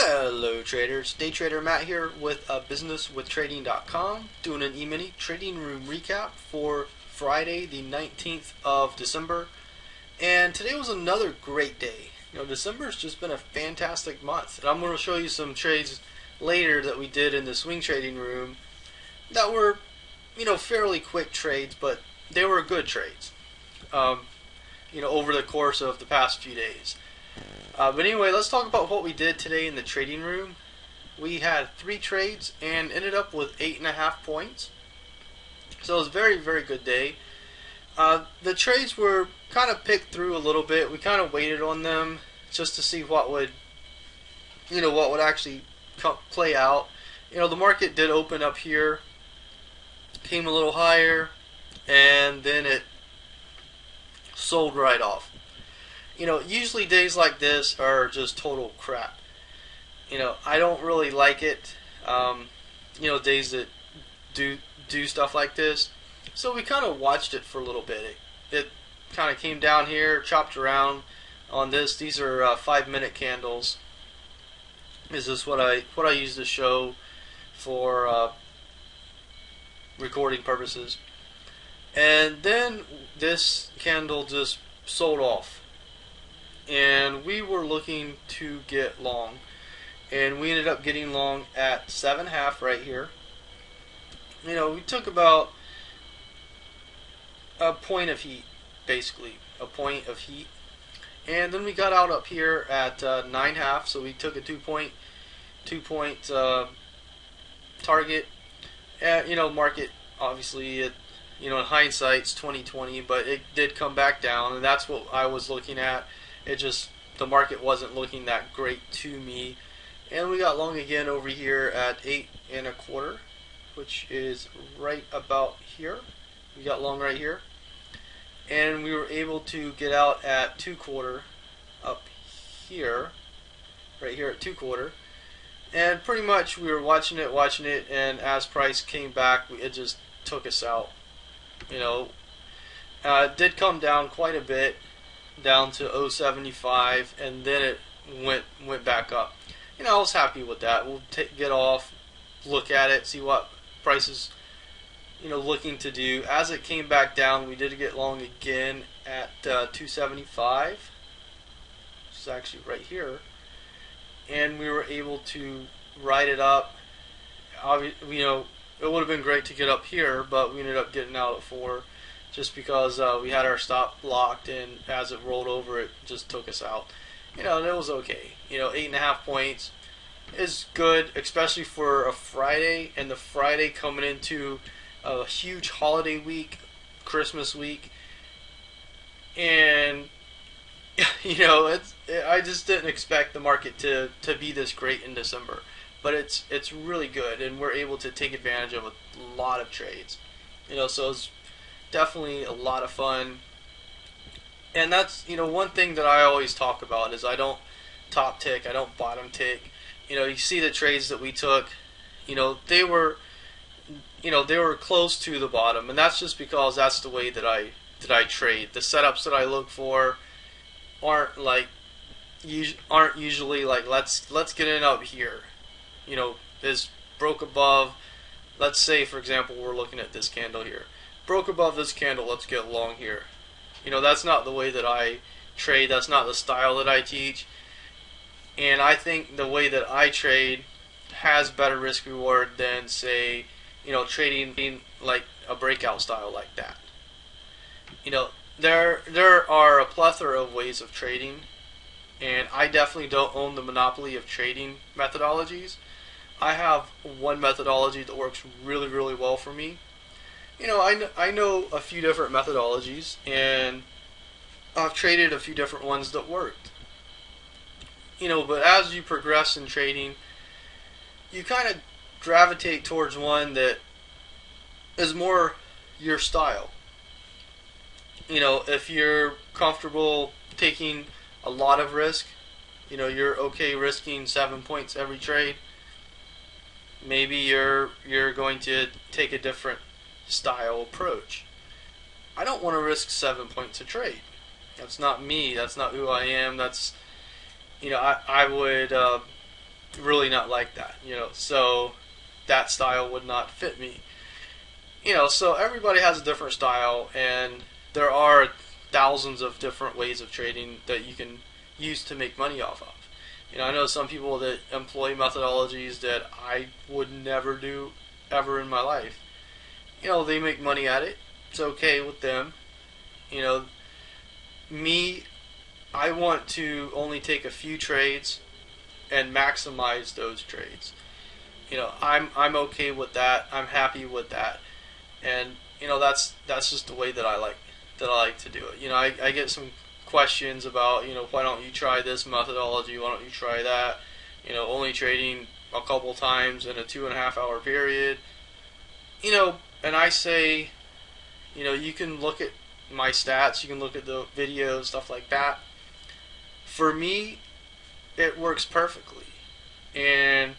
Hello traders, Day Trader Matt here with businesswithtrading.com doing an E-mini trading room recap for Friday the 19th of December. And today was another great day. December's just been a fantastic month, and I'm going to show you some trades later that we did in the swing trading room that were, fairly quick trades, but they were good trades. Over the course of the past few days. But anyway, let's talk about what we did today in the trading room. We had 3 trades and ended up with 8.5 points. So it was a very, very good day. The trades were kind of picked through a little bit. We kind of waited on them just to see what would actually play out. The market did open up here, came a little higher, and then it sold right off. Usually days like this are just total crap. I don't really like it. Days that do stuff like this. So we kind of watched it for a little bit. It kind of came down here, chopped around on this. These are 5-minute candles. This is what I use to show for recording purposes. And then this candle just sold off. And we were looking to get long, and we ended up getting long at 7.5 right here. We took about a point of heat, basically a point of heat, and then we got out up here at 9.5. So we took a 2-point target. Market obviously in hindsight it's 20/20, but it did come back down, and that's what I was looking at. The market wasn't looking that great to me. And we got long again over here at 8.25, which is right about here. We got long right here. And we were able to get out at 2.25 up here, right here at 2.25. And pretty much we were watching it, and as price came back, it just took us out. It did come down quite a bit, down to 0.75, and then it went back up. I was happy with that. We'll get off, look at it, see what price is looking to do. As it came back down, we did get long again at 2.75. Which is actually right here, and we were able to ride it up. It would have been great to get up here, but we ended up getting out at 4. Just because we had our stop locked, and as it rolled over, it just took us out. And it was okay. 8.5 points is good, especially for a Friday, and the Friday coming into a huge holiday week, Christmas week. And I just didn't expect the market to be this great in December, but it's really good, and we're able to take advantage of a lot of trades. So it's definitely a lot of fun. And that's one thing that I always talk about is I don't top tick, I don't bottom tick. You see the trades that we took, they were close to the bottom, and that's just because that's the way that I trade. The setups that I look for aren't usually like let's get in up here. This broke above. Let's say, for example, we're looking at this candle here. Broke above this candle, let's get long here. That's not the way that I trade. That's not the style that I teach. And I think the way that I trade has better risk reward than, say, trading like a breakout style like that. There are a plethora of ways of trading, and I definitely don't own the monopoly of trading methodologies. I have one methodology that works really, really well for me. I know a few different methodologies, and I've traded a few different ones that worked. But as you progress in trading, you kind of gravitate towards one that is more your style. If you're comfortable taking a lot of risk, you're okay risking 7 points every trade, maybe you're going to take a different style approach. I don't want to risk 7 points a trade. That's not me. That's not who I am. That's, I would really not like that, so that style would not fit me. So everybody has a different style, and there are thousands of different ways of trading that you can use to make money off of. I know some people that employ methodologies that I would never do ever in my life. They make money at it. It's okay with them. You know, me, I want to only take a few trades and maximize those trades. I'm okay with that. I'm happy with that, and that's just the way that I like to do it. I get some questions about why don't you try this methodology? Why don't you try that? Only trading a couple times in a 2.5 hour period. And I say, you can look at my stats, you can look at the videos, stuff like that. For me, it works perfectly, and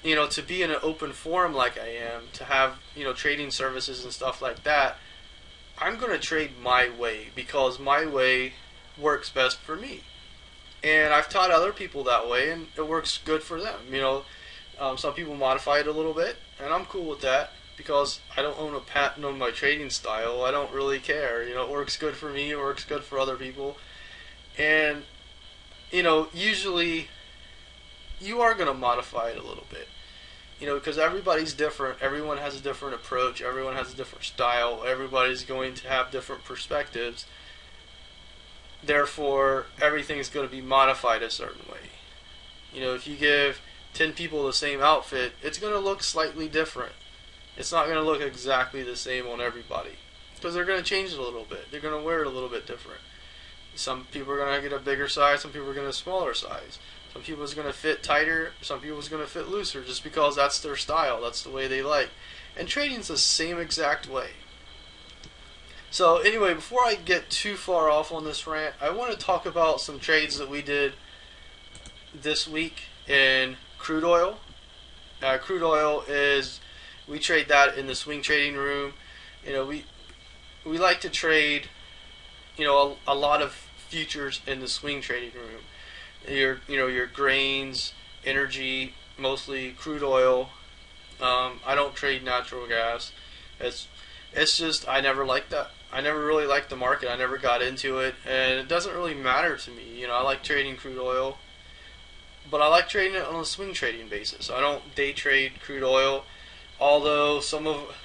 to be in an open forum like I am, to have, trading services and stuff like that, I'm going to trade my way because my way works best for me. And I've taught other people that way, and it works good for them. Some people modify it a little bit, and I'm cool with that because I don't own a patent on my trading style. I don't really care. It works good for me, it works good for other people. And, usually you are going to modify it a little bit. Because everybody's different. Everyone has a different approach. Everyone has a different style. Everybody's going to have different perspectives. Therefore, everything's going to be modified a certain way. If you give 10 people the same outfit, it's going to look slightly different. It's not going to look exactly the same on everybody. Because they're going to change it a little bit. They're going to wear it a little bit different. Some people are going to get a bigger size. Some people are going to get a smaller size. Some people's going to fit tighter, some people's going to fit looser, just because that's their style, that's the way they like. And trading's the same exact way. So anyway, before I get too far off on this rant, I want to talk about some trades that we did this week in crude oil. Crude oil we trade that in the swing trading room. We like to trade, a lot of futures in the swing trading room. Your grains, energy, mostly crude oil. I don't trade natural gas. It's just I never liked that. I never really liked the market. I never got into it, and it doesn't really matter to me. I like trading crude oil, but I like trading it on a swing trading basis. I don't day trade crude oil, although some of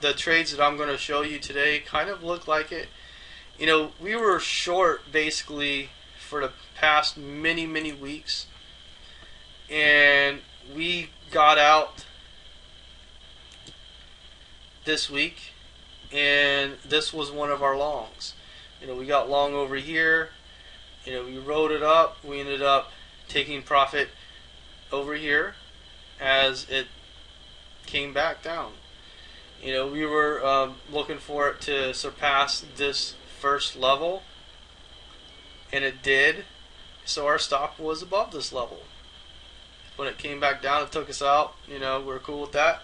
the trades that I'm going to show you today kind of look like it. We were short basically for the past many weeks, and we got out this week, and this was one of our longs. We got long over here. We rode it up. We ended up taking profit over here as it came back down. We were looking for it to surpass this first level, and it did. So our stop was above this level. When it came back down, it took us out. We're cool with that.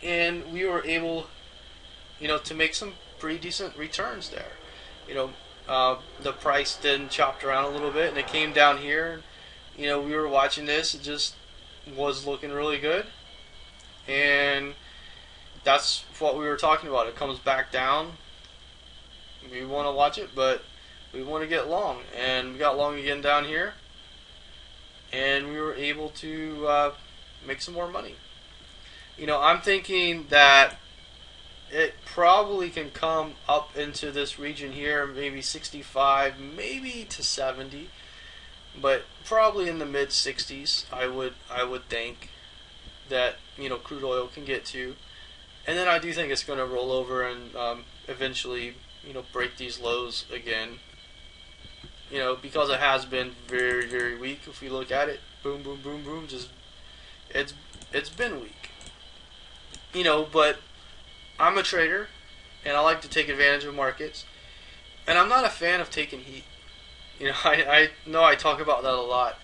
And we were able, to make some pretty decent returns there. The price then chopped around a little bit, and it came down here. We were watching this. It just was looking really good. And that's what we were talking about. It comes back down. We want to watch it, but we want to get long, and we got long again down here, and we were able to make some more money. I'm thinking that it probably can come up into this region here, maybe 65, maybe to 70, but probably in the mid 60s. I would think that crude oil can get to, and then I do think it's going to roll over and eventually break these lows again. Because it has been very weak. If we look at it, boom, just it's been weak. But I'm a trader, and I like to take advantage of markets, and I'm not a fan of taking heat. I know I talk about that a lot.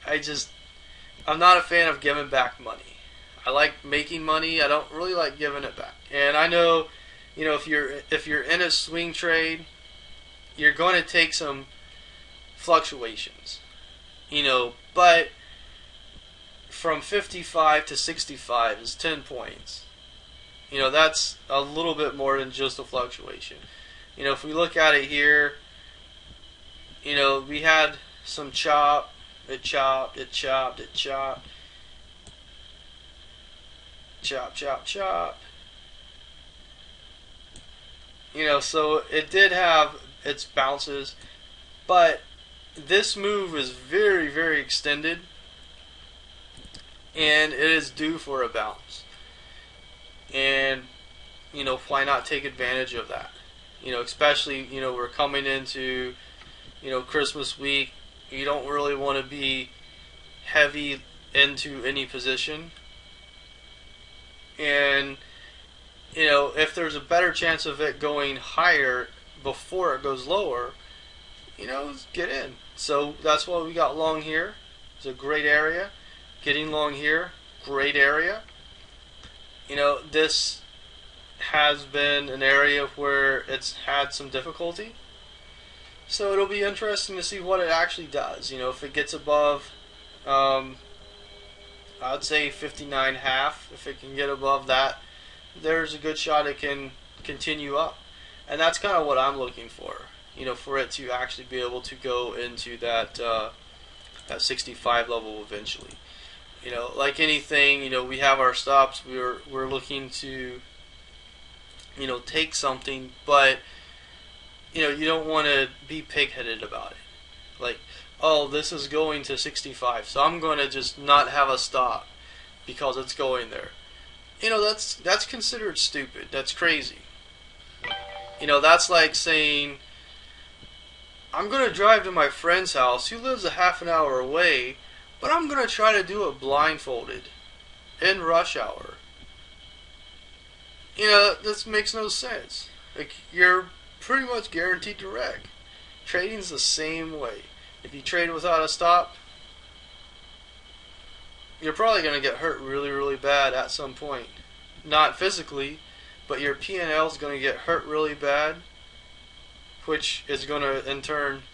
I'm not a fan of giving back money. I like making money. I don't really like giving it back. And I know, if you're in a swing trade, you're going to take some fluctuations, but from 55 to 65 is 10 points. You know, that's a little bit more than just a fluctuation. You know, if we look at it here, you know, we had some chop, it chopped, it chopped, it chopped, chop, chop, chop. You know, so it did have its bounces, but this move is very, very extended, and it is due for a bounce. And, you know, why not take advantage of that? You know, especially, you know, we're coming into, you know, Christmas week. You don't really want to be heavy into any position. And, you know, if there's a better chance of it going higher before it goes lower, you know, get in. So that's why we got long here. It's a great area. Getting long here, great area. You know, this has been an area where it's had some difficulty. So it'll be interesting to see what it actually does. You know, if it gets above, I'd say 59.5. If it can get above that, there's a good shot it can continue up. And that's kind of what I'm looking for. You know, for it to actually be able to go into that that 65 level eventually. You know, like anything, you know, we have our stops. We're looking to, you know, take something, but you know, you don't want to be pig-headed about it. Like, oh, this is going to 65, so I'm going to just not have a stop because it's going there. You know, that's considered stupid. That's crazy. You know, that's like saying, I'm going to drive to my friend's house who lives a half an hour away, but I'm going to try to do it blindfolded in rush hour. You know, this makes no sense. Like, you're pretty much guaranteed to wreck. Trading's the same way. If you trade without a stop, you're probably going to get hurt really, really bad at some point. Not physically, but your P&L is going to get hurt really bad, which is going to, in turn,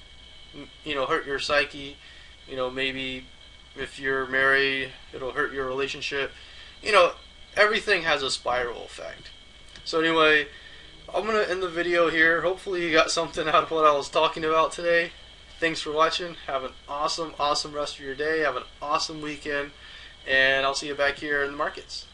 you know, hurt your psyche. You know, maybe if you're married, it'll hurt your relationship. You know, everything has a spiral effect. So anyway, I'm going to end the video here. Hopefully you got something out of what I was talking about today. Thanks for watching. Have an awesome, awesome rest of your day. Have an awesome weekend. And I'll see you back here in the markets.